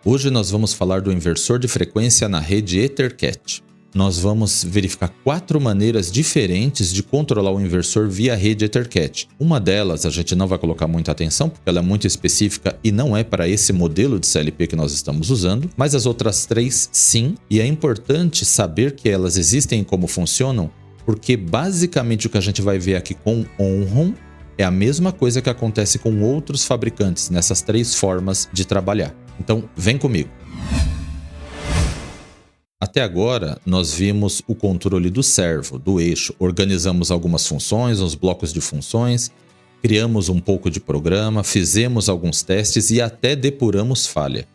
Hoje nós vamos falar do inversor de frequência na rede EtherCAT. Nós vamos verificar 4 maneiras diferentes de controlar o inversor via rede EtherCAT. Uma delas a gente não vai colocar muita atenção porque ela é muito específica e não é para esse modelo de CLP que nós estamos usando, mas as outras 3 sim, e é importante saber que elas existem e como funcionam, porque basicamente o que a gente vai ver aqui com Onron é a mesma coisa que acontece com outros fabricantes nessas 3 formas de trabalhar. Então, vem comigo. Até agora, nós vimos o controle do servo, do eixo. Organizamos algumas funções, uns blocos de funções, criamos um pouco de programa, fizemos alguns testes e até depuramos falha.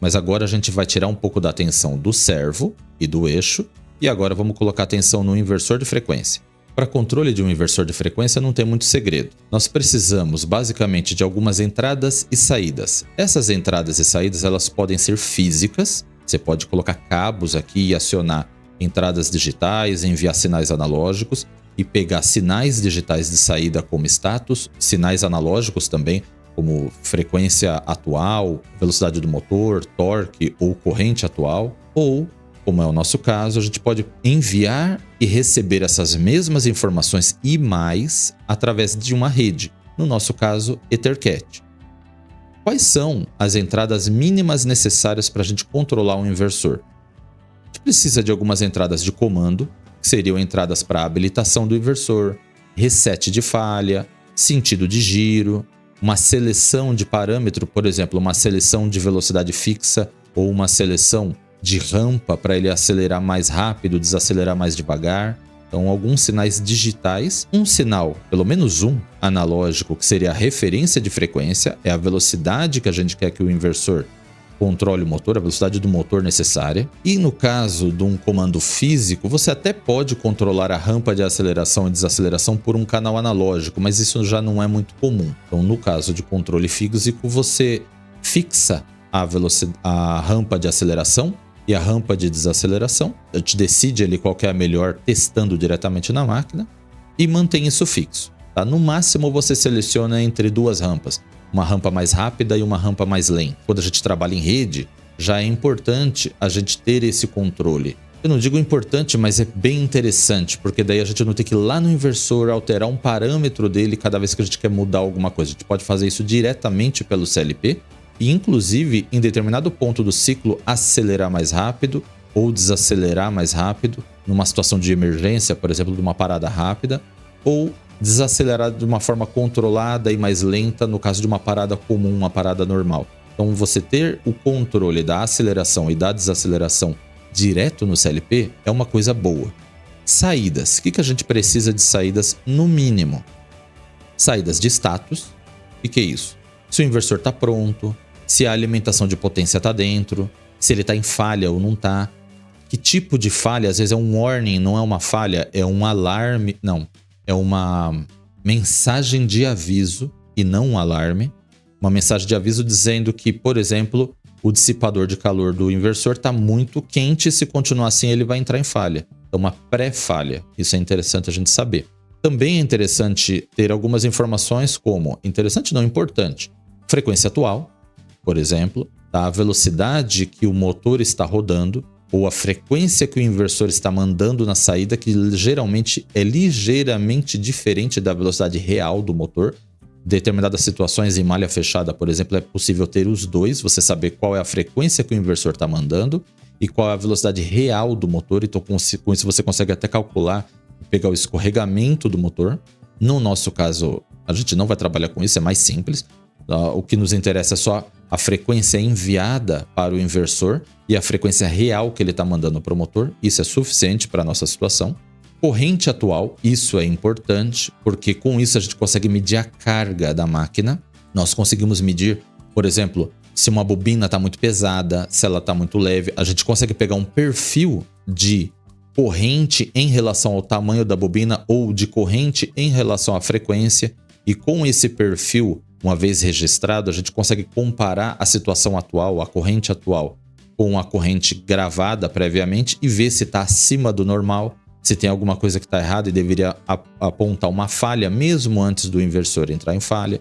Mas agora a gente vai tirar um pouco da atenção do servo e do eixo e agora vamos colocar atenção no inversor de frequência. Para controle de um inversor de frequência não tem muito segredo. Nós precisamos basicamente de algumas entradas e saídas. Essas entradas e saídas elas podem ser físicas. Você pode colocar cabos aqui e acionar entradas digitais, enviar sinais analógicos e pegar sinais digitais de saída como status, sinais analógicos também como frequência atual, velocidade do motor, torque ou corrente atual, ou como é o nosso caso, a gente pode enviar e receber essas mesmas informações e mais através de uma rede, no nosso caso, EtherCAT. Quais são as entradas mínimas necessárias para a gente controlar um inversor? A gente precisa de algumas entradas de comando, que seriam entradas para habilitação do inversor, reset de falha, sentido de giro, uma seleção de parâmetro, por exemplo, uma seleção de velocidade fixa ou uma seleção de rampa para ele acelerar mais rápido, desacelerar mais devagar. Então, alguns sinais digitais, um sinal, pelo menos um, analógico, que seria a referência de frequência, é a velocidade que a gente quer que o inversor controle o motor, a velocidade do motor necessária. E no caso de um comando físico, você até pode controlar a rampa de aceleração e desaceleração por um canal analógico, mas isso já não é muito comum. Então, no caso de controle físico, você fixa a rampa de aceleração e a rampa de desaceleração, a gente decide ali qual que é a melhor testando diretamente na máquina e mantém isso fixo. Tá? No máximo você seleciona entre 2 rampas, uma rampa mais rápida e uma rampa mais lenta. Quando a gente trabalha em rede, já é importante a gente ter esse controle. Eu não digo importante, mas é bem interessante, porque daí a gente não tem que ir lá no inversor alterar um parâmetro dele cada vez que a gente quer mudar alguma coisa. A gente pode fazer isso diretamente pelo CLP, e inclusive em determinado ponto do ciclo acelerar mais rápido ou desacelerar mais rápido numa situação de emergência, por exemplo, de uma parada rápida, ou desacelerar de uma forma controlada e mais lenta no caso de uma parada comum, uma parada normal. Então você ter o controle da aceleração e da desaceleração direto no CLP é uma coisa boa. Saídas. O que a gente precisa de saídas no mínimo? Saídas de status. O que é isso? Se o inversor está pronto, se a alimentação de potência está dentro, se ele está em falha ou não está. Que tipo de falha? Às vezes é um warning, não é uma falha, é um alarme. Não, é uma mensagem de aviso e não um alarme. Uma mensagem de aviso dizendo que, por exemplo, o dissipador de calor do inversor está muito quente e se continuar assim ele vai entrar em falha. É uma pré-falha. Isso é interessante a gente saber. Também é interessante ter algumas informações como, interessante não importante, frequência atual, por exemplo, a velocidade que o motor está rodando ou a frequência que o inversor está mandando na saída, que geralmente é ligeiramente diferente da velocidade real do motor. Determinadas situações em malha fechada, por exemplo, é possível ter os dois, você saber qual é a frequência que o inversor está mandando e qual é a velocidade real do motor. Então, com isso você consegue até calcular, pegar o escorregamento do motor. No nosso caso, a gente não vai trabalhar com isso, é mais simples. O que nos interessa é só a frequência enviada para o inversor e a frequência real que ele está mandando para o motor. Isso é suficiente para a nossa situação. Corrente atual, isso é importante, porque com isso a gente consegue medir a carga da máquina. Nós conseguimos medir, por exemplo, se uma bobina está muito pesada, se ela está muito leve. A gente consegue pegar um perfil de corrente em relação ao tamanho da bobina ou de corrente em relação à frequência. E com esse perfil, uma vez registrado, a gente consegue comparar a situação atual, a corrente atual, com a corrente gravada previamente e ver se está acima do normal, se tem alguma coisa que está errada e deveria apontar uma falha mesmo antes do inversor entrar em falha.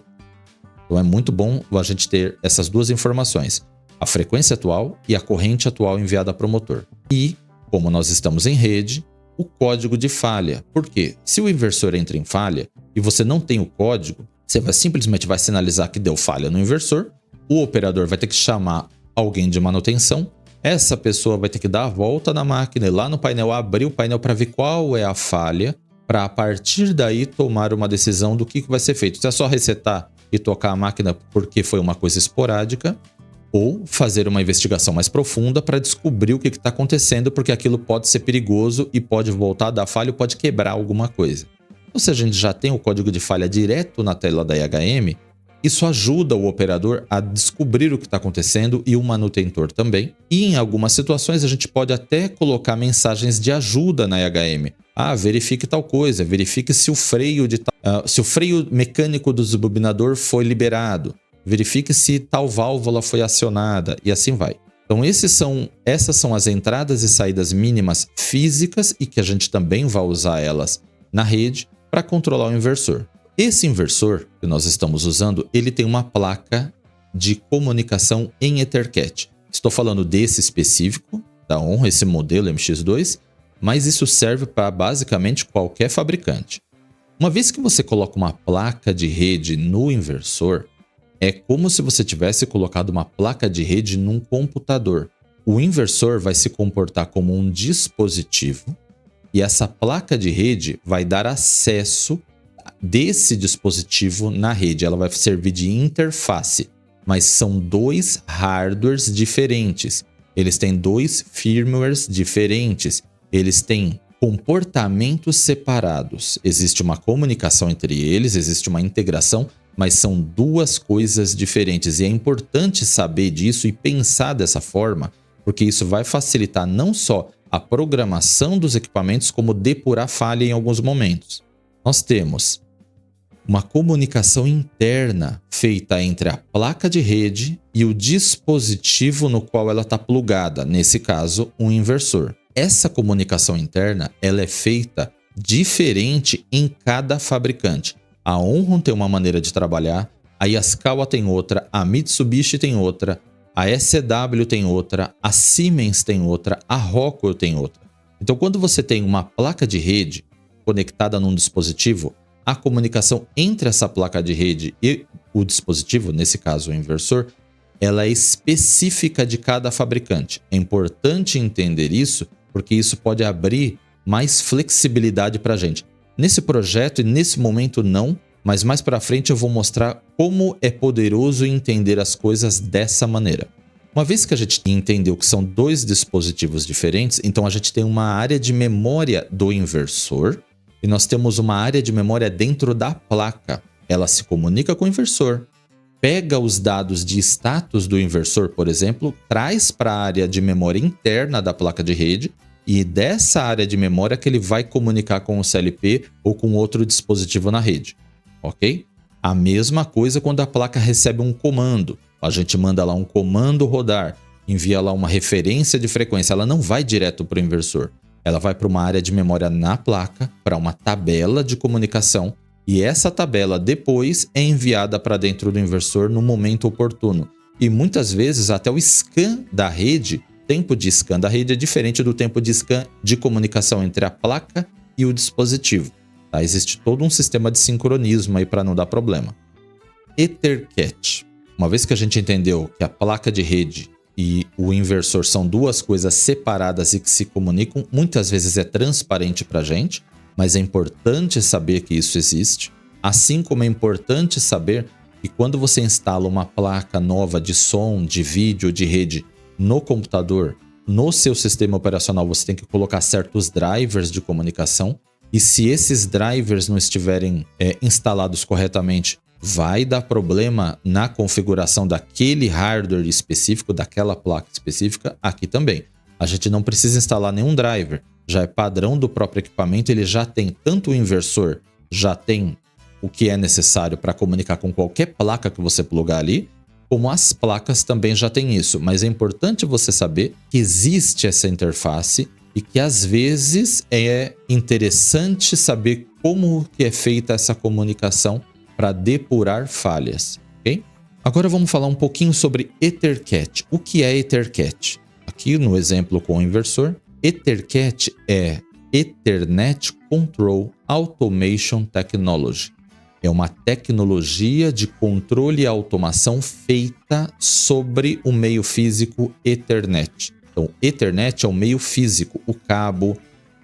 Então é muito bom a gente ter essas duas informações. a frequência atual e a corrente atual enviada para o motor. E, como nós estamos em rede, o código de falha. Por quê? Se o inversor entra em falha e você não tem o código, você simplesmente vai sinalizar que deu falha no inversor, o operador vai ter que chamar alguém de manutenção, essa pessoa vai ter que dar a volta na máquina e lá no painel abrir o painel para ver qual é a falha, para a partir daí tomar uma decisão do que vai ser feito. Se é só resetar e tocar a máquina porque foi uma coisa esporádica, ou fazer uma investigação mais profunda para descobrir o que está acontecendo, porque aquilo pode ser perigoso e pode voltar a dar falha ou pode quebrar alguma coisa. Então, se a gente já tem o código de falha direto na tela da IHM, isso ajuda o operador a descobrir o que está acontecendo e o manutentor também. E em algumas situações a gente pode até colocar mensagens de ajuda na IHM. Verifique tal coisa, verifique se o freio mecânico do desbobinador foi liberado. Verifique se tal válvula foi acionada e assim vai. Então essas são as entradas e saídas mínimas físicas e que a gente também vai usar elas na rede para controlar o inversor. Esse inversor que nós estamos usando, ele tem uma placa de comunicação em EtherCAT. Estou falando desse específico, da ON, esse modelo MX2, mas isso serve para basicamente qualquer fabricante. Uma vez que você coloca uma placa de rede no inversor, é como se você tivesse colocado uma placa de rede num computador. O inversor vai se comportar como um dispositivo e essa placa de rede vai dar acesso desse dispositivo na rede. Ela vai servir de interface, mas são dois hardwares diferentes. Eles têm dois firmwares diferentes. Eles têm comportamentos separados. Existe uma comunicação entre eles, existe uma integração, mas são duas coisas diferentes. E é importante saber disso e pensar dessa forma, porque isso vai facilitar não só a programação dos equipamentos, como depurar falha em alguns momentos. Nós temos uma comunicação interna feita entre a placa de rede e o dispositivo no qual ela está plugada, nesse caso, um inversor. Essa comunicação interna ela é feita diferente em cada fabricante. A Onron tem uma maneira de trabalhar, a Yaskawa tem outra, a Mitsubishi tem outra, a SCW tem outra, a Siemens tem outra, a Rockwell tem outra. Então, quando você tem uma placa de rede conectada num dispositivo, a comunicação entre essa placa de rede e o dispositivo, nesse caso o inversor, ela é específica de cada fabricante. É importante entender isso, porque isso pode abrir mais flexibilidade para a gente. Nesse projeto e nesse momento não, mas mais para frente eu vou mostrar como é poderoso entender as coisas dessa maneira. Uma vez que a gente entendeu que são dois dispositivos diferentes, então a gente tem uma área de memória do inversor e nós temos uma área de memória dentro da placa. Ela se comunica com o inversor, pega os dados de status do inversor, por exemplo, traz para a área de memória interna da placa de rede e dessa área de memória que ele vai comunicar com o CLP ou com outro dispositivo na rede, ok? A mesma coisa quando a placa recebe um comando. A gente manda lá um comando rodar, envia lá uma referência de frequência. Ela não vai direto para o inversor. Ela vai para uma área de memória na placa, para uma tabela de comunicação, e essa tabela depois é enviada para dentro do inversor no momento oportuno. E muitas vezes até o scan da rede, tempo de scan da rede é diferente do tempo de scan de comunicação entre a placa e o dispositivo. Tá? Existe todo um sistema de sincronismo aí para não dar problema. EtherCAT. Uma vez que a gente entendeu que a placa de rede e o inversor são duas coisas separadas e que se comunicam, muitas vezes é transparente para a gente, mas é importante saber que isso existe. Assim como é importante saber que quando você instala uma placa nova de som, de vídeo, de rede no computador, no seu sistema operacional você tem que colocar certos drivers de comunicação, e se esses drivers não estiverem instalados corretamente, vai dar problema na configuração daquele hardware específico, daquela placa específica, aqui também. A gente não precisa instalar nenhum driver, já é padrão do próprio equipamento, ele já tem tanto o inversor, já tem o que é necessário para comunicar com qualquer placa que você plugar ali, como as placas também já tem isso. Mas é importante você saber que existe essa interface e que às vezes é interessante saber como que é feita essa comunicação para depurar falhas, ok? Agora vamos falar um pouquinho sobre EtherCAT. O que é EtherCAT? Aqui no exemplo com o inversor, EtherCAT é Ethernet Control Automation Technology. É uma tecnologia de controle e automação feita sobre o meio físico Ethernet. Então, Ethernet é o meio físico, o cabo,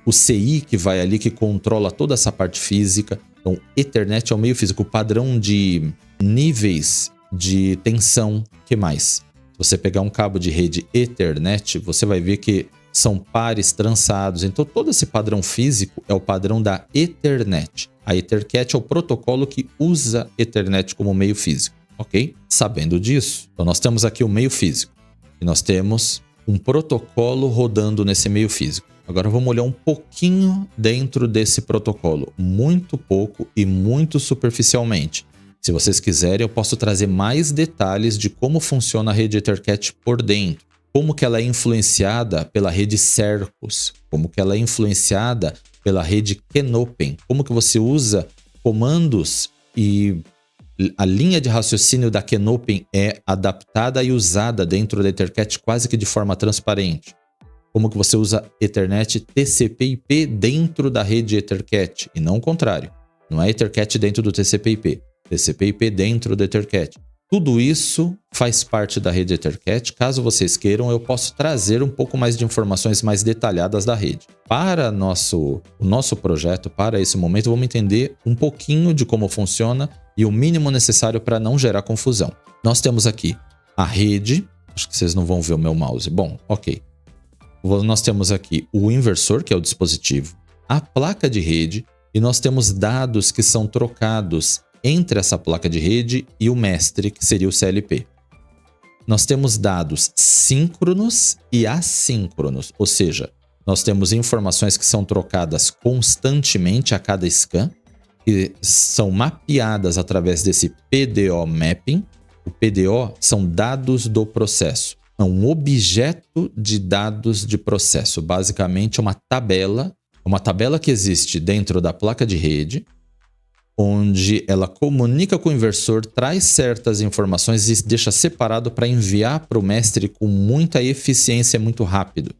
o CI que vai ali, que controla toda essa parte física. Então, Ethernet é o meio físico, o padrão de níveis de tensão. Que mais? Se você pegar um cabo de rede Ethernet, você vai ver que são pares trançados. Então, todo esse padrão físico é o padrão da Ethernet. A EtherCAT é o protocolo que usa Ethernet como meio físico, ok? Sabendo disso, então nós temos aqui o meio físico e nós temos um protocolo rodando nesse meio físico. Agora vamos olhar um pouquinho dentro desse protocolo, muito pouco e muito superficialmente. Se vocês quiserem, eu posso trazer mais detalhes de como funciona a rede EtherCAT por dentro, como que ela é influenciada pela rede Cercos, como que ela é influenciada pela rede Kenopen, como que você usa comandos e a linha de raciocínio da Kenopen é adaptada e usada dentro da EtherCAT quase que de forma transparente. Como que você usa Ethernet TCP/IP dentro da rede EtherCAT e não o contrário. Não é EtherCAT dentro do TCP/IP, TCP/IP dentro do EtherCAT. Tudo isso faz parte da rede EtherCAT. Caso vocês queiram, eu posso trazer um pouco mais de informações mais detalhadas da rede. Para o nosso projeto, para esse momento, vamos entender um pouquinho de como funciona e o mínimo necessário para não gerar confusão. Nós temos aqui a rede. Acho que vocês não vão ver o meu mouse. Bom, ok. Nós temos aqui o inversor, que é o dispositivo, a placa de rede, e nós temos dados que são trocados entre essa placa de rede e o mestre, que seria o CLP. Nós temos dados síncronos e assíncronos, ou seja, nós temos informações que são trocadas constantemente a cada scan, que são mapeadas através desse PDO Mapping. O PDO são dados do processo. É um objeto de dados de processo, basicamente uma tabela que existe dentro da placa de rede, onde ela comunica com o inversor, traz certas informações e deixa separado para enviar para o mestre com muita eficiência, muito rápido.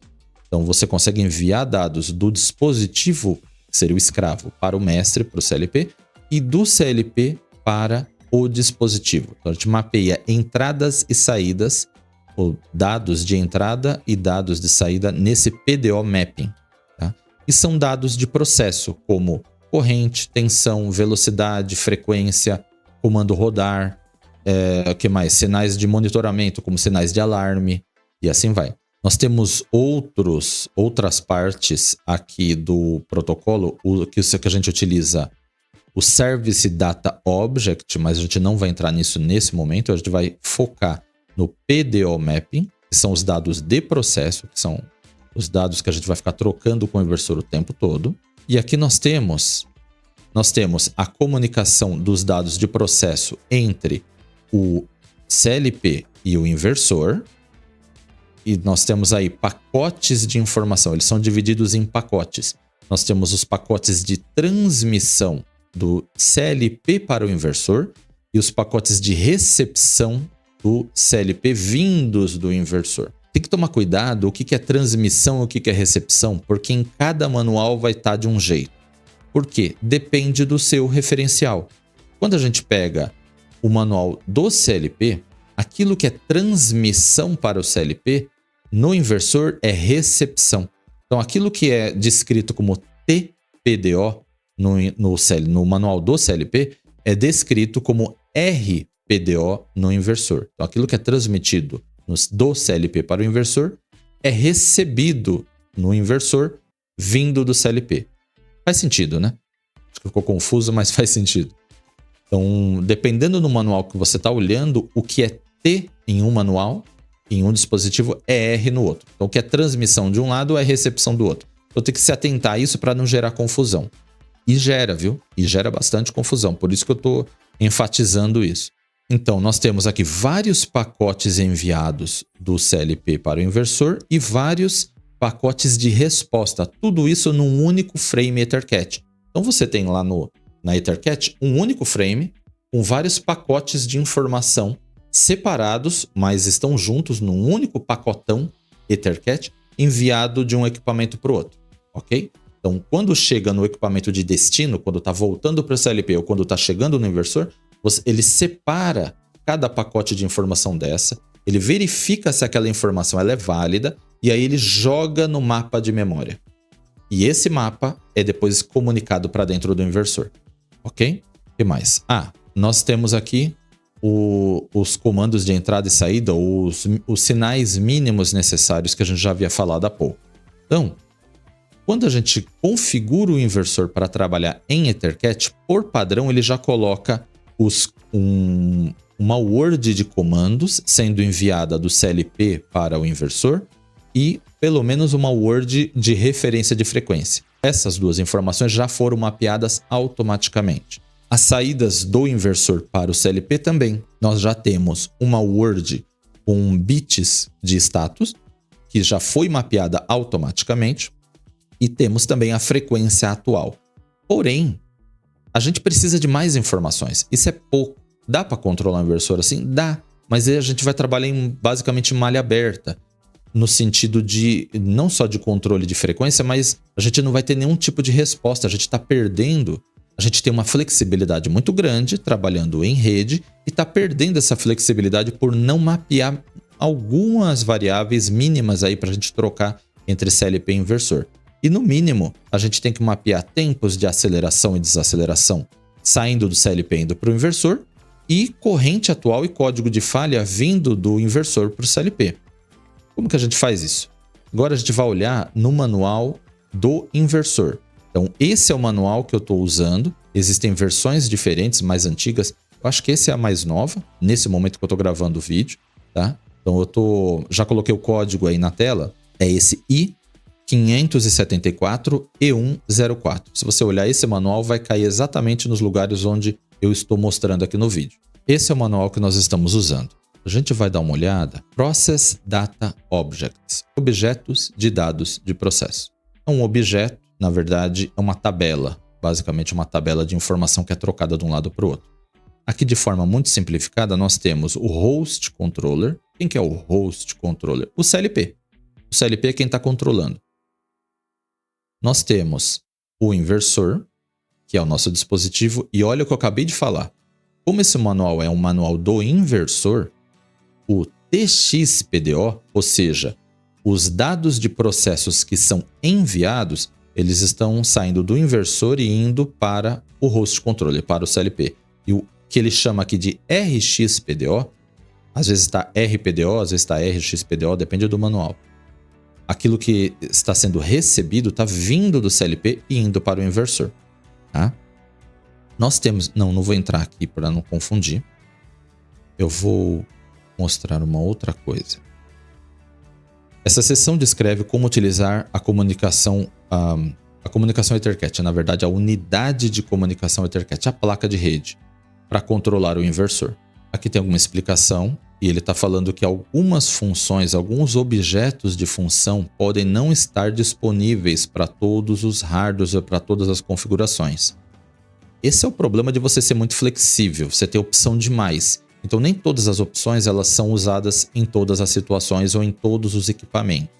Então você consegue enviar dados do dispositivo, que seria o escravo, para o mestre, para o CLP, e do CLP para o dispositivo. Então a gente mapeia entradas e saídas, ou dados de entrada e dados de saída nesse PDO Mapping. Tá? E são dados de processo, como corrente, tensão, velocidade, frequência, comando rodar, que mais? Sinais de monitoramento, como sinais de alarme, e assim vai. Nós temos outras partes aqui do protocolo, que a gente utiliza o Service Data Object, mas a gente não vai entrar nisso nesse momento, a gente vai focar no PDO Mapping, que são os dados de processo, que são os dados que a gente vai ficar trocando com o inversor o tempo todo. E aqui nós temos a comunicação dos dados de processo entre o CLP e o inversor. E nós temos aí pacotes de informação, eles são divididos em pacotes. Nós temos os pacotes de transmissão do CLP para o inversor e os pacotes de recepção do CLP vindos do inversor. Tem que tomar cuidado o que é transmissão e o que é recepção, porque em cada manual vai estar de um jeito. Por quê? Depende do seu referencial. Quando a gente pega o manual do CLP, aquilo que é transmissão para o CLP, no inversor é recepção. Então, aquilo que é descrito como TPDO no manual do CLP é descrito como RPDO no inversor. Então, aquilo que é transmitido do CLP para o inversor é recebido no inversor vindo do CLP. Faz sentido, né? Acho que ficou confuso, mas faz sentido. Então, dependendo do manual que você está olhando, o que é T em um manual, em um dispositivo, é R no outro. Então, o que é transmissão de um lado é recepção do outro. Então, tem que se atentar a isso para não gerar confusão. E gera, viu? E gera bastante confusão. Por isso que eu estou enfatizando isso. Então, nós temos aqui vários pacotes enviados do CLP para o inversor e vários pacotes de resposta. Tudo isso num único frame EtherCAT. Então, você tem lá na EtherCAT um único frame com vários pacotes de informação separados, mas estão juntos num único pacotão EtherCAT enviado de um equipamento para o outro, ok? Então, quando chega no equipamento de destino, quando está voltando para o CLP ou quando está chegando no inversor, ele separa cada pacote de informação dessa, ele verifica se aquela informação ela é válida e aí ele joga no mapa de memória. E esse mapa é depois comunicado para dentro do inversor, ok? O que mais? Nós temos aqui os comandos de entrada e saída, os sinais mínimos necessários que a gente já havia falado há pouco. Então, quando a gente configura o inversor para trabalhar em EtherCAT, por padrão ele já coloca uma word de comandos sendo enviada do CLP para o inversor e pelo menos uma word de referência de frequência. Essas duas informações já foram mapeadas automaticamente. As saídas do inversor para o CLP também. Nós já temos uma word com bits de status, que já foi mapeada automaticamente, e temos também a frequência atual. Porém, a gente precisa de mais informações. Isso é pouco. Dá para controlar o inversor assim? Dá. Mas aí a gente vai trabalhar basicamente em malha aberta. No sentido de, não só de controle de frequência, mas a gente não vai ter nenhum tipo de resposta. A gente está perdendo. A gente tem uma flexibilidade muito grande trabalhando em rede e está perdendo essa flexibilidade por não mapear algumas variáveis mínimas aí para a gente trocar entre CLP e inversor. E no mínimo, a gente tem que mapear tempos de aceleração e desaceleração saindo do CLP indo para o inversor e corrente atual e código de falha vindo do inversor para o CLP. Como que a gente faz isso? Agora a gente vai olhar no manual do inversor. Então, esse é o manual que eu estou usando. Existem versões diferentes, mais antigas. Eu acho que esse é a mais nova, nesse momento que eu estou gravando o vídeo, tá? Então, já coloquei o código aí na tela. É esse I574E104. Se você olhar esse manual, vai cair exatamente nos lugares onde eu estou mostrando aqui no vídeo. Esse é o manual que nós estamos usando. A gente vai dar uma olhada. Process Data Objects. Objetos de dados de processo. Um objeto, na verdade, é uma tabela. Basicamente, uma tabela de informação que é trocada de um lado para o outro. Aqui, de forma muito simplificada, nós temos o Host Controller. Quem que é o Host Controller? O CLP. O CLP é quem está controlando. Nós temos o inversor, que é o nosso dispositivo. E olha o que eu acabei de falar. Como esse manual é um manual do inversor, o TXPDO, ou seja, os dados de processos que são enviados, eles estão saindo do inversor e indo para o host controller, para o CLP. E o que ele chama aqui de RxPDO, às vezes está RPDO, às vezes está RxPDO, depende do manual. Aquilo que está sendo recebido está vindo do CLP e indo para o inversor. Tá? Nós temos... Não vou entrar aqui para não confundir. Eu vou mostrar uma outra coisa. Essa seção descreve como utilizar a comunicação EtherCAT, na verdade a unidade de comunicação EtherCAT, a placa de rede, para controlar o inversor. Aqui tem alguma explicação e ele está falando que algumas funções, alguns objetos de função podem não estar disponíveis para todos os hardwares ou para todas as configurações. Esse é o problema de você ser muito flexível, você ter opção demais. Então nem todas as opções elas são usadas em todas as situações ou em todos os equipamentos.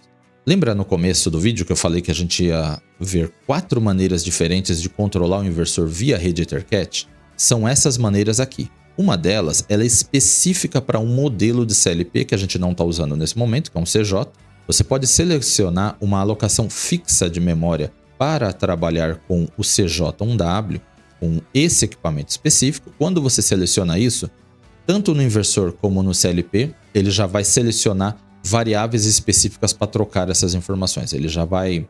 Lembra no começo do vídeo que eu falei que a gente ia ver 4 maneiras diferentes de controlar o inversor via rede EtherCAT? São essas maneiras aqui. Uma delas ela é específica para um modelo de CLP que a gente não está usando nesse momento, que é um CJ. Você pode selecionar uma alocação fixa de memória para trabalhar com o CJ1W, com esse equipamento específico. Quando você seleciona isso, tanto no inversor como no CLP, ele já vai selecionar variáveis específicas para trocar essas informações. Ele já vai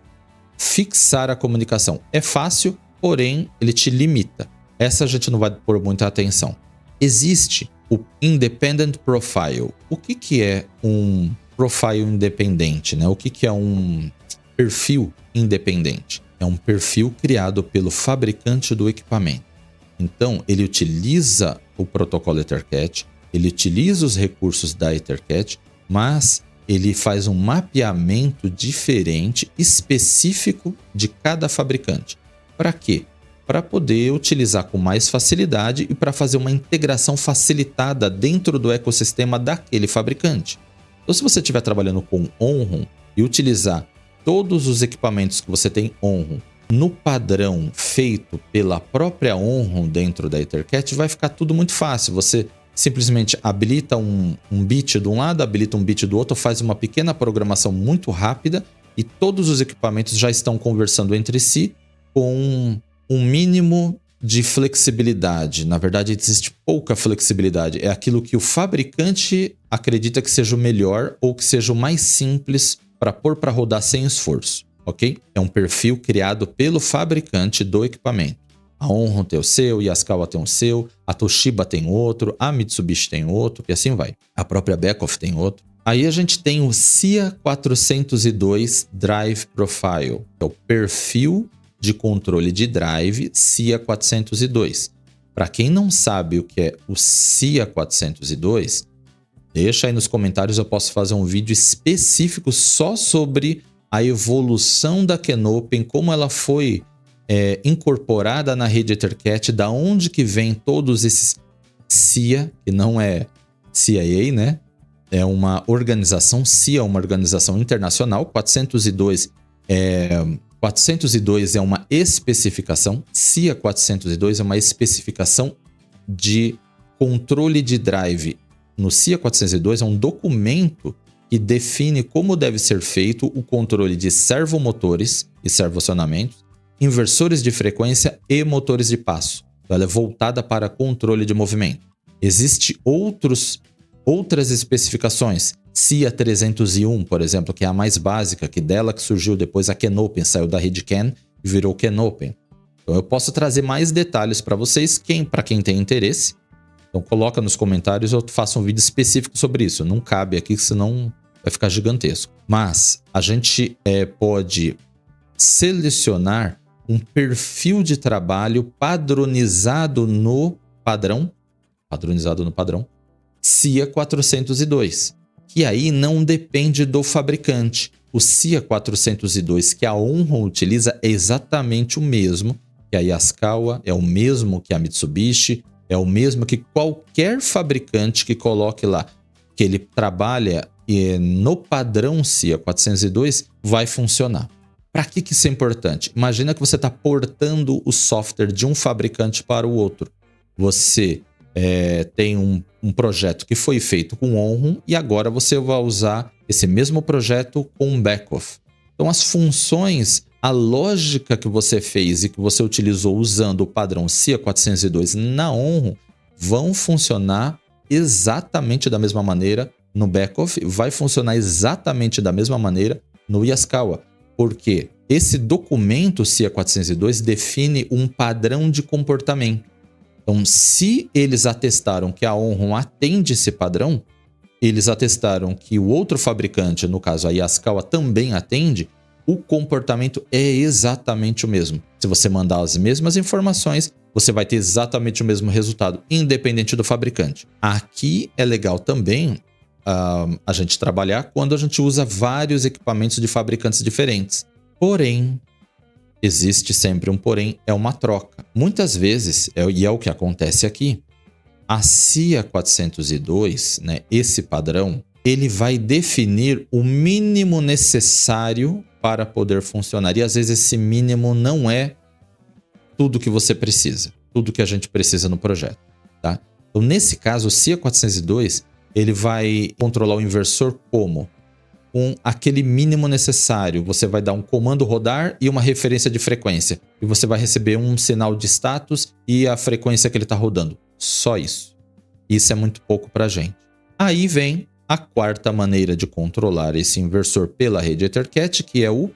fixar a comunicação. É fácil, porém ele te limita. Essa a gente não vai pôr muita atenção. Existe o Independent Profile. O que é um profile independente, né? O que é um perfil independente? É um perfil criado pelo fabricante do equipamento. Então, ele utiliza o protocolo EtherCAT, ele utiliza os recursos da EtherCAT, mas ele faz um mapeamento diferente, específico de cada fabricante. Para quê? para poder utilizar com mais facilidade e para fazer uma integração facilitada dentro do ecossistema daquele fabricante. Então, se você estiver trabalhando com Onrum e utilizar todos os equipamentos que você tem Onrum no padrão feito pela própria Onrum dentro da EtherCAT, vai ficar tudo muito fácil. Você simplesmente habilita um bit de um lado, habilita um bit do outro, faz uma pequena programação muito rápida e todos os equipamentos já estão conversando entre si com um mínimo de flexibilidade. Na verdade, existe pouca flexibilidade. É aquilo que o fabricante acredita que seja o melhor ou que seja o mais simples para pôr para rodar sem esforço, ok? É um perfil criado pelo fabricante do equipamento. A Onrum tem o seu, a Yaskawa tem o seu, a Toshiba tem outro, a Mitsubishi tem outro e assim vai. A própria Beckhoff tem outro. Aí a gente tem o SIA 402 Drive Profile, que é o perfil de controle de drive SIA 402. Para quem não sabe o que é o SIA 402, deixa aí nos comentários, eu posso fazer um vídeo específico só sobre a evolução da Kenopen, como ela foi incorporada na rede EtherCAT, da onde que vem todos esses SIA, que não é CIA, né? É uma organização, SIA é uma organização internacional, 402 é uma especificação, SIA 402 é uma especificação de controle de drive. No SIA 402 é um documento que define como deve ser feito o controle de servomotores e servoacionamentos, inversores de frequência e motores de passo. Então, ela é voltada para controle de movimento. Existem outras especificações, SIA 301, por exemplo, que é a mais básica, que dela que surgiu depois a Kenopen, saiu da rede Ken e virou Kenopen. Então eu posso trazer mais detalhes para vocês, para quem tem interesse. Então coloca nos comentários, eu faço um vídeo específico sobre isso. Não cabe aqui, senão vai ficar gigantesco. Mas a gente pode selecionar um perfil de trabalho padronizado no padrão SIA 402, que aí não depende do fabricante. O SIA 402 que a Onrum utiliza é exatamente o mesmo que a Yaskawa, é o mesmo que a Mitsubishi, é o mesmo que qualquer fabricante que coloque lá, que ele trabalha no padrão SIA 402, vai funcionar. Para que isso é importante? Imagina que você está portando o software de um fabricante para o outro. Você tem um projeto que foi feito com Onrum e agora você vai usar esse mesmo projeto com Beckhoff. Então as funções, a lógica que você fez e que você utilizou usando o padrão SIA 402 na Onrum vão funcionar exatamente da mesma maneira no Beckhoff, vai funcionar exatamente da mesma maneira no Yaskawa. Porque esse documento SIA 402 define um padrão de comportamento. Então, se eles atestaram que a Onrum atende esse padrão, eles atestaram que o outro fabricante, no caso a Yaskawa, também atende, o comportamento é exatamente o mesmo. Se você mandar as mesmas informações, você vai ter exatamente o mesmo resultado, independente do fabricante. Aqui é legal também a gente trabalhar quando a gente usa vários equipamentos de fabricantes diferentes. Porém, existe sempre um porém, é uma troca. Muitas vezes, e é o que acontece aqui, a SIA 402, né, esse padrão, ele vai definir o mínimo necessário para poder funcionar. E às vezes esse mínimo não é tudo que você precisa, tudo que a gente precisa no projeto, tá? Então, nesse caso, o SIA 402, ele vai controlar o inversor como? Com aquele mínimo necessário. Você vai dar um comando rodar e uma referência de frequência. E você vai receber um sinal de status e a frequência que ele está rodando. Só isso. Isso é muito pouco para a gente. Aí vem a quarta maneira de controlar esse inversor pela rede EtherCAT, que é o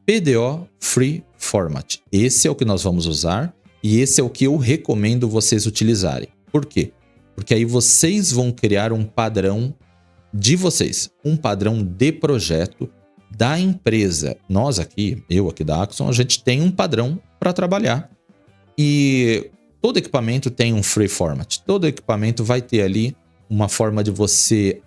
PDO Free Format. Esse é o que nós vamos usar e esse é o que eu recomendo vocês utilizarem. Por quê? Porque aí vocês vão criar um padrão de vocês, um padrão de projeto da empresa. Nós aqui, eu aqui da Axon, a gente tem um padrão para trabalhar. E todo equipamento tem um free format. Todo equipamento vai ter ali uma forma de você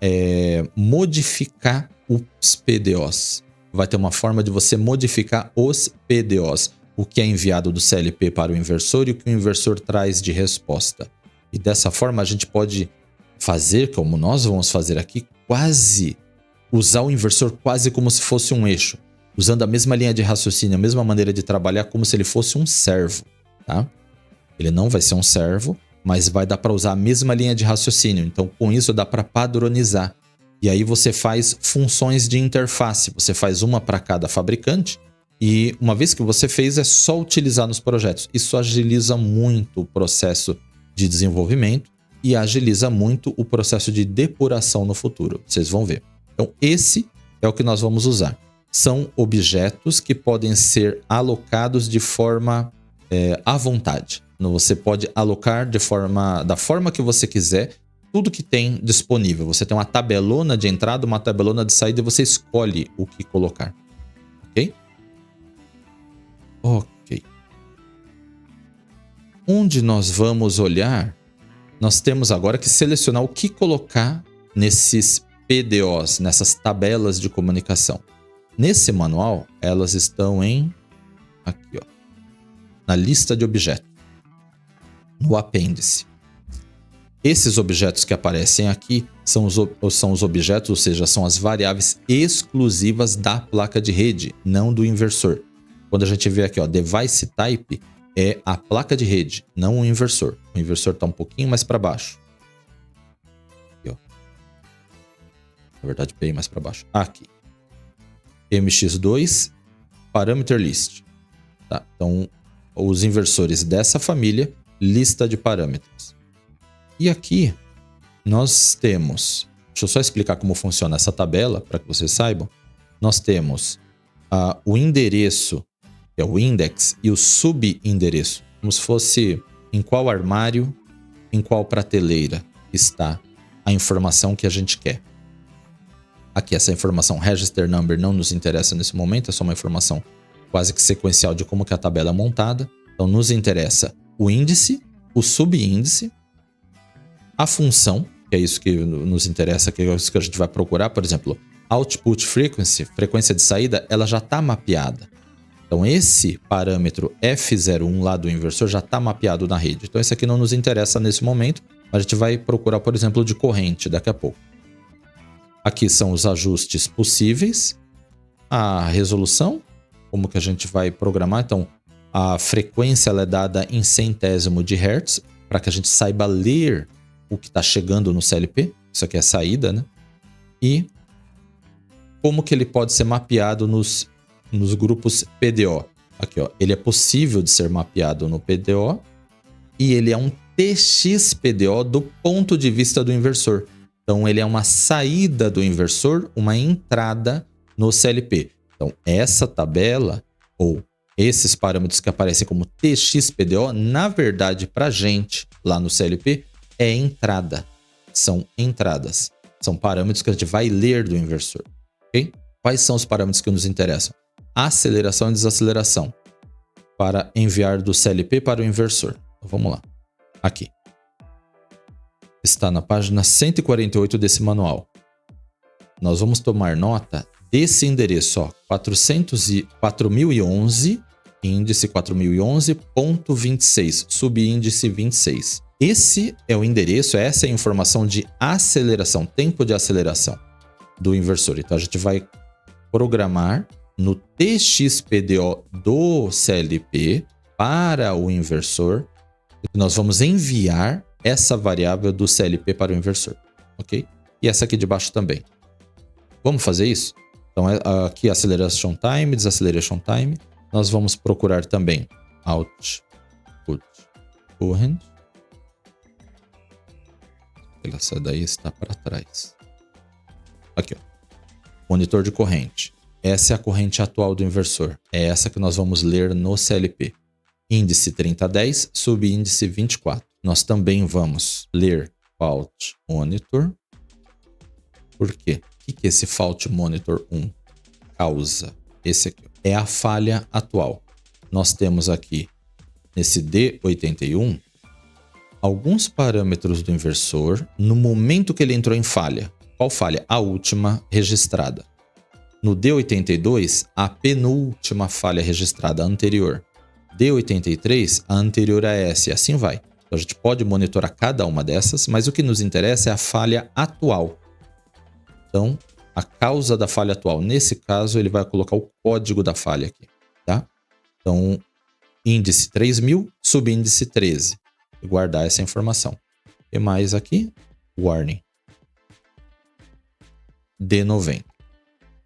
modificar os PDOs. Vai ter uma forma de você modificar os PDOs. o que é enviado do CLP para o inversor e o que o inversor traz de resposta. E dessa forma a gente pode fazer, como nós vamos fazer aqui, usar o inversor quase como se fosse um eixo, usando a mesma linha de raciocínio, a mesma maneira de trabalhar, como se ele fosse um servo, tá? Ele não vai ser um servo, mas vai dar para usar a mesma linha de raciocínio. Então, com isso, dá para padronizar. E aí você faz funções de interface. Você faz uma para cada fabricante e uma vez que você fez, é só utilizar nos projetos. Isso agiliza muito o processo de desenvolvimento e agiliza muito o processo de depuração no futuro. Vocês vão ver. Então, esse é o que nós vamos usar. São objetos que podem ser alocados de forma à vontade. Você pode alocar da forma que você quiser tudo que tem disponível. Você tem uma tabelona de entrada, uma tabelona de saída e você escolhe o que colocar. Ok? Ok. Onde nós vamos olhar, nós temos agora que selecionar o que colocar nesses PDOs, nessas tabelas de comunicação. Nesse manual, elas estão aqui, ó, na lista de objetos, no apêndice. Esses objetos que aparecem aqui são os objetos, ou seja, são as variáveis exclusivas da placa de rede, não do inversor. Quando a gente vê aqui, ó, device type, é a placa de rede, não o inversor. O inversor está um pouquinho mais para baixo. Aqui, ó. Na verdade, bem mais para baixo. Aqui. MX2, parameter list. Tá? Então, os inversores dessa família, lista de parâmetros. E aqui nós temos, deixa eu só explicar como funciona essa tabela para que vocês saibam. Nós temos o endereço, que é o index, e o subendereço, como se fosse em qual armário, em qual prateleira está a informação que a gente quer. Aqui essa informação register number não nos interessa nesse momento, é só uma informação quase que sequencial de como que a tabela é montada. Então nos interessa o índice, o subíndice, a função, que é isso que nos interessa, que é isso que a gente vai procurar. Por exemplo, output frequency, frequência de saída, ela já está mapeada. Então esse parâmetro F01 lá do inversor já está mapeado na rede. Então esse aqui não nos interessa nesse momento, mas a gente vai procurar, por exemplo, de corrente daqui a pouco. Aqui são os ajustes possíveis, a resolução, como que a gente vai programar. Então a frequência ela é dada em centésimo de hertz, para que a gente saiba ler o que está chegando no CLP. Isso aqui é a saída, né? E como que ele pode ser mapeado nos grupos PDO. Aqui, ó, ele é possível de ser mapeado no PDO e ele é um TX-PDO do ponto de vista do inversor. Então, ele é uma saída do inversor, uma entrada no CLP. Então, essa tabela, ou esses parâmetros que aparecem como TX-PDO, na verdade, para a gente, lá no CLP, é entrada. São entradas. São parâmetros que a gente vai ler do inversor. Okay? Quais são os parâmetros que nos interessam? Aceleração e desaceleração. Para enviar do CLP para o inversor. Então, vamos lá. Aqui. Está na página 148 desse manual. Nós vamos tomar nota desse endereço, ó, 4011, índice 4011.26, subíndice 26. Esse é o endereço, essa é a informação de aceleração, tempo de aceleração do inversor. Então a gente vai programar no TX-PDO do CLP para o inversor. Nós vamos enviar essa variável do CLP para o inversor, ok? E essa aqui de baixo também. Vamos fazer isso? Então aqui acceleration time, deceleration time. Nós vamos procurar também output current. Essa daí está para trás. Aqui, ó. Monitor de corrente. Essa é a corrente atual do inversor. É essa que nós vamos ler no CLP. Índice 3010, subíndice 24. Nós também vamos ler fault monitor. Por quê? O que esse fault monitor 1 causa? Esse aqui é a falha atual. Nós temos aqui, nesse D81, alguns parâmetros do inversor no momento que ele entrou em falha. Qual falha? A última registrada. No D82, a penúltima falha registrada, a anterior. D83, a anterior a essa, e assim vai. Então a gente pode monitorar cada uma dessas, mas o que nos interessa é a falha atual. Então, a causa da falha atual. Nesse caso, ele vai colocar o código da falha aqui, tá? Então, índice 3000, subíndice 13. E guardar essa informação. E mais aqui, warning. D90.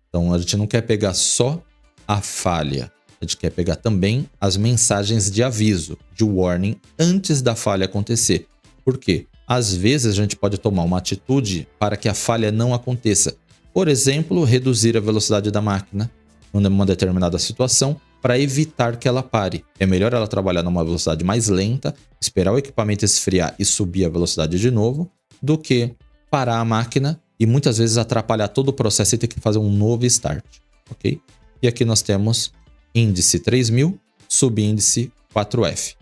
Então, a gente não quer pegar só a falha. A gente quer pegar também as mensagens de aviso, de warning, antes da falha acontecer. Por quê? Às vezes a gente pode tomar uma atitude para que a falha não aconteça. Por exemplo, reduzir a velocidade da máquina numa determinada situação para evitar que ela pare. É melhor ela trabalhar numa velocidade mais lenta, esperar o equipamento esfriar e subir a velocidade de novo, do que parar a máquina e muitas vezes atrapalhar todo o processo e ter que fazer um novo start, ok? E aqui nós temos índice 3000, subíndice 4F.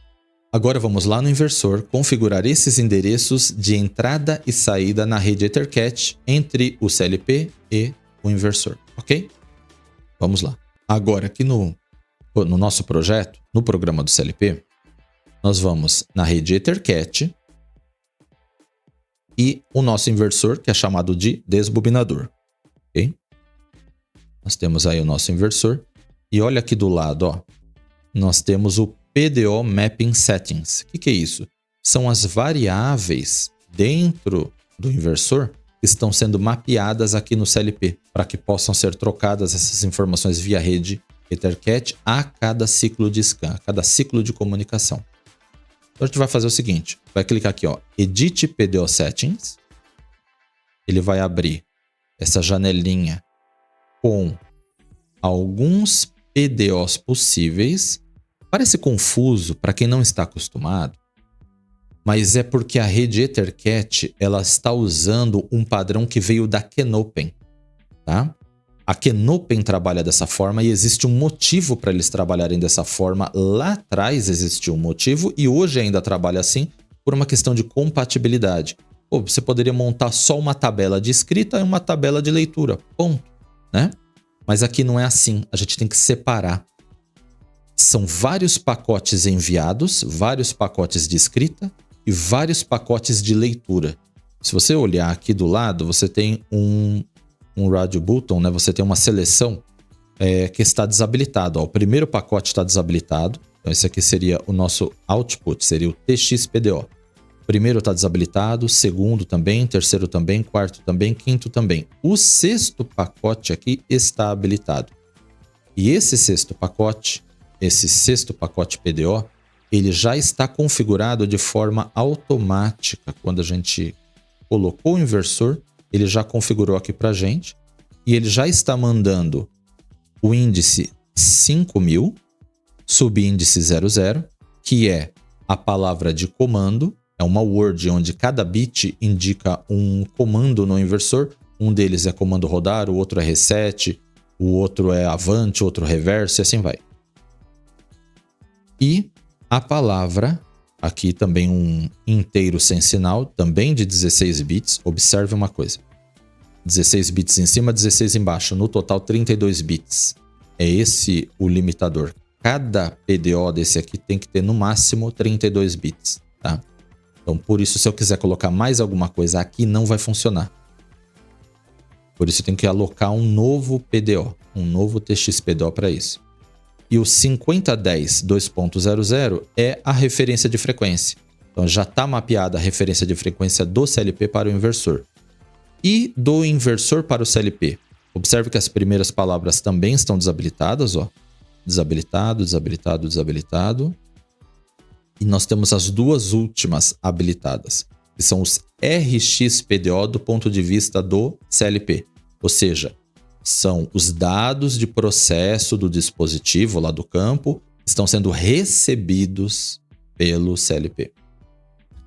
Agora vamos lá no inversor configurar esses endereços de entrada e saída na rede EtherCAT entre o CLP e o inversor, ok? Vamos lá. Agora aqui no nosso projeto, no programa do CLP, nós vamos na rede EtherCAT e o nosso inversor, que é chamado de desbobinador, ok? Nós temos aí o nosso inversor e olha aqui do lado, ó, nós temos o PDO Mapping Settings. O que é isso? São as variáveis dentro do inversor que estão sendo mapeadas aqui no CLP para que possam ser trocadas essas informações via rede EtherCAT a cada ciclo de scan, a cada ciclo de comunicação. Então a gente vai fazer o seguinte, vai clicar aqui, ó, Edit PDO Settings. Ele vai abrir essa janelinha com alguns PDOs possíveis. Parece confuso para quem não está acostumado, mas é porque a rede EtherCAT ela está usando um padrão que veio da Kenopen, tá? A Kenopen trabalha dessa forma e existe um motivo para eles trabalharem dessa forma. Lá atrás existiu um motivo e hoje ainda trabalha assim por uma questão de compatibilidade. Pô, você poderia montar só uma tabela de escrita e uma tabela de leitura, ponto, né? Mas aqui não é assim, a gente tem que separar. São vários pacotes enviados, vários pacotes de escrita e vários pacotes de leitura. Se você olhar aqui do lado, você tem um radio button, né? Você tem uma seleção que está desabilitado. Ó, o primeiro pacote está desabilitado. Então esse aqui seria o nosso output, seria o TXPDO. O primeiro está desabilitado, segundo também, terceiro também, quarto também, quinto também. O sexto pacote aqui está habilitado. E esse sexto pacote PDO, ele já está configurado de forma automática. Quando a gente colocou o inversor, ele já configurou aqui para a gente e ele já está mandando o índice 5000, subíndice 00, que é a palavra de comando, é uma word onde cada bit indica um comando no inversor. Um deles é comando rodar, o outro é reset, o outro é avante, o outro reverse e assim vai. E a palavra, aqui também um inteiro sem sinal, também de 16 bits. Observe uma coisa. 16 bits em cima, 16 embaixo. No total, 32 bits. É esse o limitador. Cada PDO desse aqui tem que ter no máximo 32 bits, tá? Então, por isso, se eu quiser colocar mais alguma coisa aqui, não vai funcionar. Por isso, eu tenho que alocar um novo PDO, um novo TXPDO para isso. E o 5010 2.00 é a referência de frequência. Então já está mapeada a referência de frequência do CLP para o inversor. E do inversor para o CLP. Observe que as primeiras palavras também estão desabilitadas, ó. Desabilitado, desabilitado, desabilitado. E nós temos as duas últimas habilitadas, que são os RxPDO do ponto de vista do CLP. Ou seja, são os dados de processo do dispositivo lá do campo que estão sendo recebidos pelo CLP.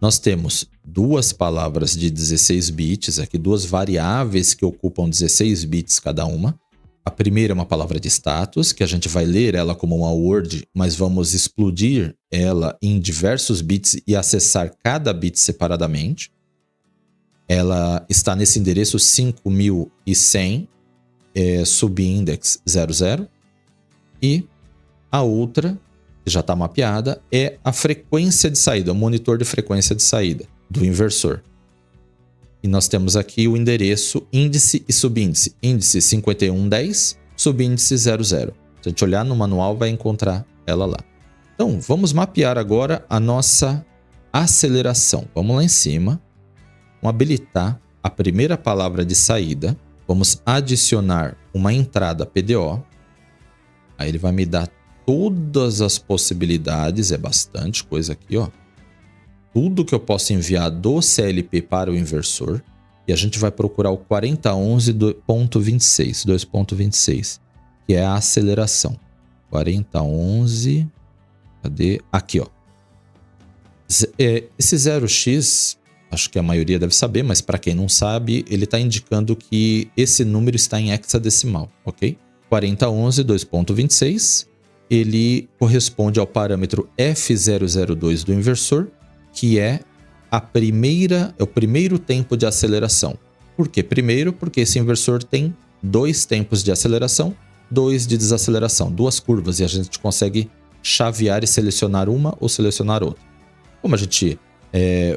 Nós temos duas palavras de 16 bits, aqui duas variáveis que ocupam 16 bits cada uma. A primeira é uma palavra de status, que a gente vai ler ela como uma word, mas vamos explodir ela em diversos bits e acessar cada bit separadamente. Ela está nesse endereço 5100, subindex 00. E a outra que já está mapeada, é a frequência de saída, o monitor de frequência de saída do inversor. E nós temos aqui o endereço índice e subíndice. Índice 5110, subíndice 00. Se a gente olhar no manual, vai encontrar ela lá. Então, vamos mapear agora a nossa aceleração. Vamos lá em cima. Vamos habilitar a primeira palavra de saída. Vamos adicionar uma entrada PDO. Aí ele vai me dar todas as possibilidades. É bastante coisa aqui, ó. Tudo que eu posso enviar do CLP para o inversor. E a gente vai procurar o 4011.26, 2.26, que é a aceleração. 4011, cadê? Aqui, ó. Esse 0x, acho que a maioria deve saber, mas para quem não sabe, ele está indicando que esse número está em hexadecimal, ok? 4011, 2.26, ele corresponde ao parâmetro F002 do inversor, que é o primeiro tempo de aceleração. Por que primeiro? Porque esse inversor tem 2 tempos de aceleração, 2 de desaceleração, 2 curvas, e a gente consegue chavear e selecionar uma ou selecionar outra. Como a gente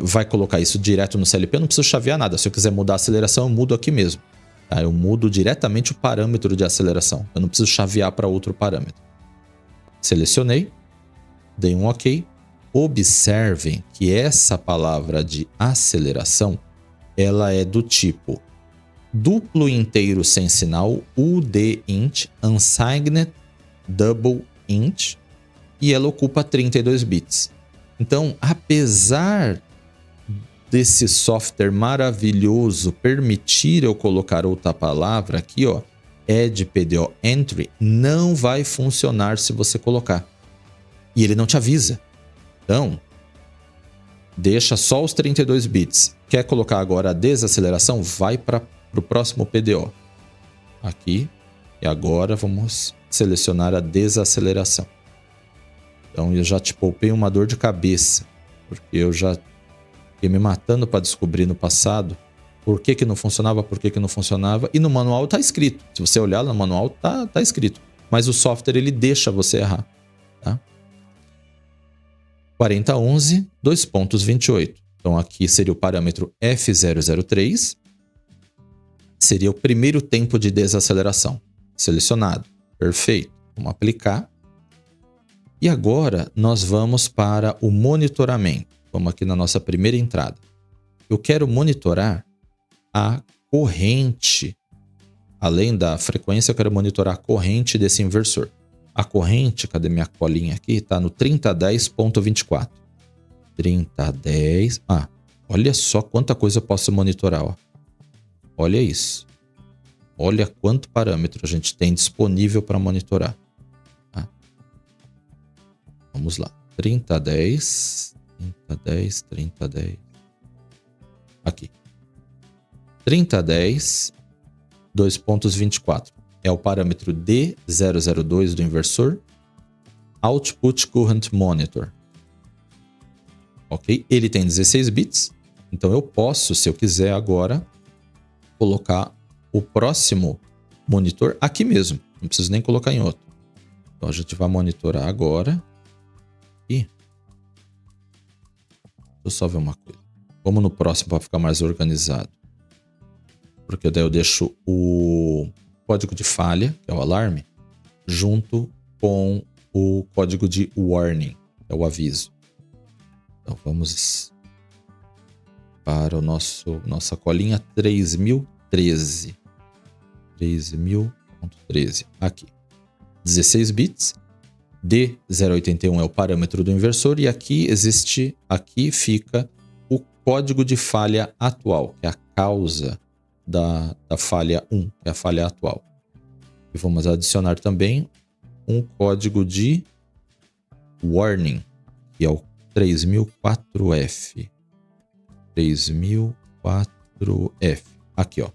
vai colocar isso direto no CLP, eu não preciso chavear nada. Se eu quiser mudar a aceleração, eu mudo aqui mesmo. Tá? Eu mudo diretamente o parâmetro de aceleração. Eu não preciso chavear para outro parâmetro. Selecionei, dei um OK. Observem que essa palavra de aceleração, ela é do tipo duplo inteiro sem sinal, UDINT, unsigned double int, e ela ocupa 32 bits. Então, apesar desse software maravilhoso permitir eu colocar outra palavra aqui, ó, add PDO entry, não vai funcionar se você colocar. E ele não te avisa. Então, deixa só os 32 bits. Quer colocar agora a desaceleração? Vai para o próximo PDO. Aqui. E agora vamos selecionar a desaceleração. Então, eu já te poupei uma dor de cabeça. Porque eu já fiquei me matando para descobrir no passado por que não funcionava, por que não funcionava. E no manual está escrito. Se você olhar no manual, tá escrito. Mas o software, ele deixa você errar. Tá? 4011, 2.28. Então, aqui seria o parâmetro F003. Seria o primeiro tempo de desaceleração. Selecionado. Perfeito. Vamos aplicar. E agora, nós vamos para o monitoramento. Vamos aqui na nossa primeira entrada. Eu quero monitorar a corrente. Além da frequência, eu quero monitorar a corrente desse inversor. A corrente, cadê minha colinha aqui? Está no 3010.24. 3010. Olha só quanta coisa eu posso monitorar. Ó. Olha isso. Olha quanto parâmetro a gente tem disponível para monitorar. Tá? Vamos lá. 3010. 3010, 3010. Aqui. 3010, 2.24. É o parâmetro D002 do inversor. Output Current Monitor. Ok? Ele tem 16 bits. Então eu posso, se eu quiser agora, colocar o próximo monitor aqui mesmo. Não preciso nem colocar em outro. Então a gente vai monitorar agora. E deixa eu só ver uma coisa. Vamos no próximo para ficar mais organizado. Porque daí eu deixo o código de falha, que é o alarme, junto com o código de warning, que é o aviso. Então vamos para o nossa colinha 3013. 3000.13. Aqui. 16 bits. D081 é o parâmetro do inversor e aqui fica o código de falha atual, que é a causa da falha 1, que é a falha atual. E vamos adicionar também um código de warning, que é o 3004F. 3004F. Aqui, ó.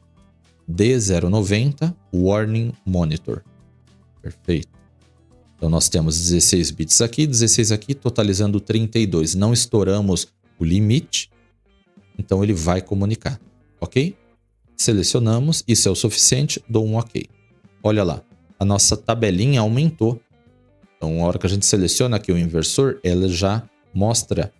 D090 Warning Monitor. Perfeito. Então nós temos 16 bits aqui, 16 aqui, totalizando 32. Não estouramos o limite, então ele vai comunicar, ok? Selecionamos, isso é o suficiente, dou um ok. Olha lá, a nossa tabelinha aumentou. Então, a hora que a gente seleciona aqui o inversor, ela já mostra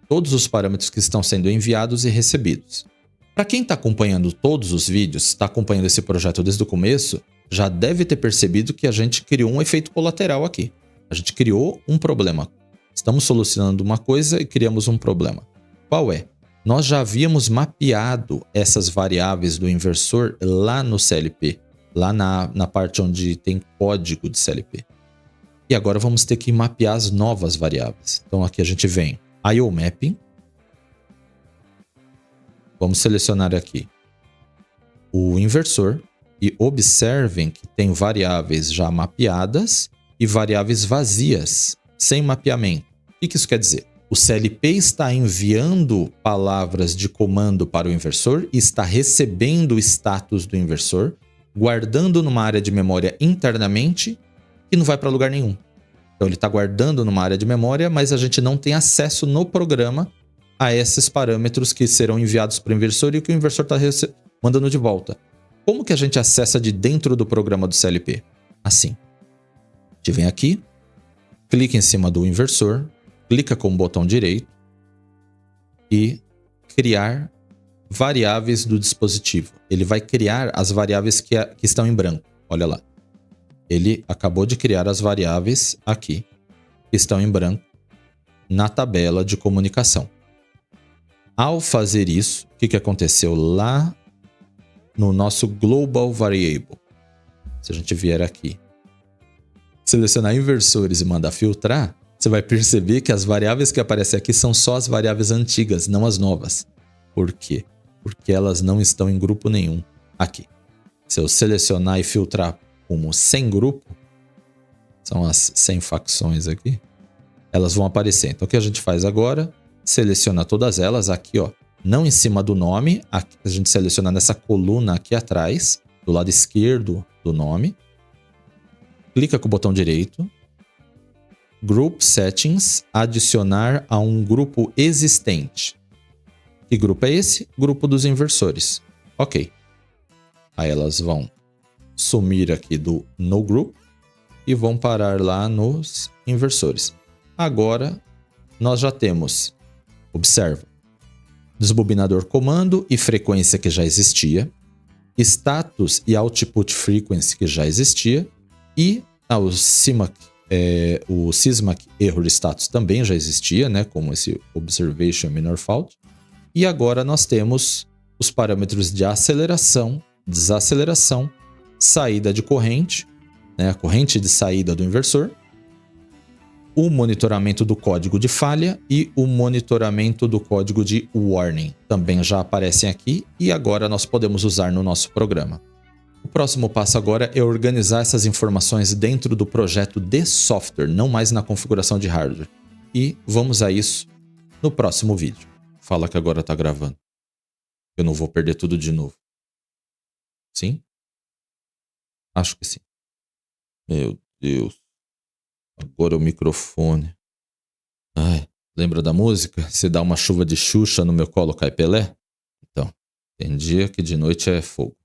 todos os parâmetros que estão sendo enviados e recebidos. Para quem está acompanhando todos os vídeos, está acompanhando esse projeto desde o começo, já deve ter percebido que a gente criou um efeito colateral aqui. A gente criou um problema. Estamos solucionando uma coisa e criamos um problema. Qual é? Nós já havíamos mapeado essas variáveis do inversor lá no CLP, lá na parte onde tem código de CLP. E agora vamos ter que mapear as novas variáveis. Então aqui a gente vem IO Mapping. Vamos selecionar aqui o inversor e observem que tem variáveis já mapeadas e variáveis vazias, sem mapeamento. O que isso quer dizer? O CLP está enviando palavras de comando para o inversor e está recebendo o status do inversor, guardando numa área de memória internamente e não vai para lugar nenhum. Então ele está guardando numa área de memória, mas a gente não tem acesso no programa a esses parâmetros que serão enviados para o inversor e que o inversor está mandando de volta. Como que a gente acessa de dentro do programa do CLP? Assim. A gente vem aqui, clica em cima do inversor, clica com o botão direito e criar variáveis do dispositivo. Ele vai criar as variáveis que estão em branco. Olha lá. Ele acabou de criar as variáveis aqui, que estão em branco, na tabela de comunicação. Ao fazer isso, o que aconteceu lá no nosso Global Variable? Se a gente vier aqui, selecionar inversores e mandar filtrar, você vai perceber que as variáveis que aparecem aqui são só as variáveis antigas, não as novas. Por quê? Porque elas não estão em grupo nenhum aqui. Se eu selecionar e filtrar como sem grupo, são as 100 facções aqui, elas vão aparecer. Então o que a gente faz agora? Seleciona todas elas aqui, ó, não em cima do nome, aqui, a gente seleciona nessa coluna aqui atrás, do lado esquerdo do nome, clica com o botão direito, Group Settings, adicionar a um grupo existente. Que grupo é esse? Grupo dos inversores. Ok. Aí elas vão sumir aqui do No Group e vão parar lá nos inversores. Agora nós já temos, observa, desbobinador comando e frequência que já existia, status e output frequency que já existia e o Sysmac Error Status também já existia, né, como esse Observation Minor Fault. E agora nós temos os parâmetros de aceleração, desaceleração, saída de corrente, né, a corrente de saída do inversor, o monitoramento do código de falha e o monitoramento do código de warning. Também já aparecem aqui e agora nós podemos usar no nosso programa. O próximo passo agora é organizar essas informações dentro do projeto de software, não mais na configuração de hardware. E vamos a isso no próximo vídeo. Fala que agora está gravando. Eu não vou perder tudo de novo. Sim? Acho que sim. Meu Deus. Agora o microfone. Ai, lembra da música? Se dá uma chuva de Xuxa no meu colo cai Pelé? Então, tem dia que de noite é fogo.